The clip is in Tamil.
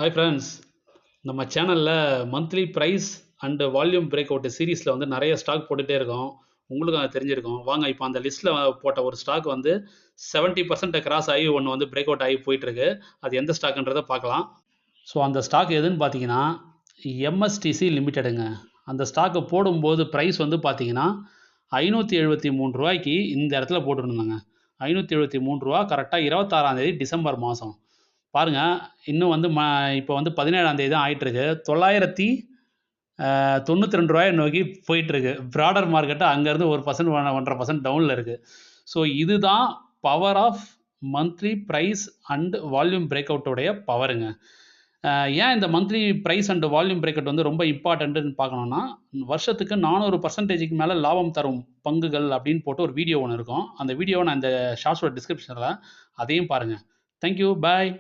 ஹாய் ஃப்ரெண்ட்ஸ், நம்ம சேனலில் monthly price and volume break out சீரீஸில் வந்து நிறைய ஸ்டாக் போட்டுகிட்டே இருக்கோம். உங்களுக்கும் அது தெரிஞ்சிருக்கும். வாங்க இப்போ அந்த லிஸ்ட்டில் போட்ட ஒரு ஸ்டாக் வந்து 70% கிராஸ் ஆகி ஒன்று வந்து பிரேக் அவுட் ஆகி போயிட்டுருக்கு. அது எந்த ஸ்டாக்குன்றதை பார்க்கலாம். ஸோ அந்த ஸ்டாக் எதுன்னு பார்த்தீங்கன்னா எம்எஸ்டிசி லிமிட்டெடுங்க. அந்த ஸ்டாக்கை போடும்போது ப்ரைஸ் வந்து பார்த்தீங்கன்னா ரூ. 573 இந்த இடத்துல போட்டுருந்தாங்க. ரூ. 573 கரெக்டாக 26 டிசம்பர் மாதம். பாருங்க, இன்னும் வந்து இப்போ வந்து 17 தான் ஆயிட்டிருக்கு. 992 நோக்கி போயிட்டுருக்கு. ப்ராடர் மார்க்கெட்டு அங்கேருந்து 1% 1.5% டவுனில் இருக்குது. ஸோ இதுதான் power of monthly price and volume break அவுட்டோடைய பவருங்க. ஏன் இந்த monthly price and volume break out வந்து ரொம்ப இம்பார்ட்டன்ட்டுன்னு பார்க்கணுன்னா, வருஷத்துக்கு 400%க்கு மேலே லாபம் தரும் பங்குகள் அப்படின்னு போட்டு ஒரு வீடியோ ஒன்று இருக்கும். அந்த வீடியோவை நான் இந்த ஷார்ட்ஸோட டிஸ்கிரிப்ஷனில் அதையும் பாருங்கள். தேங்க்யூ, பாய்.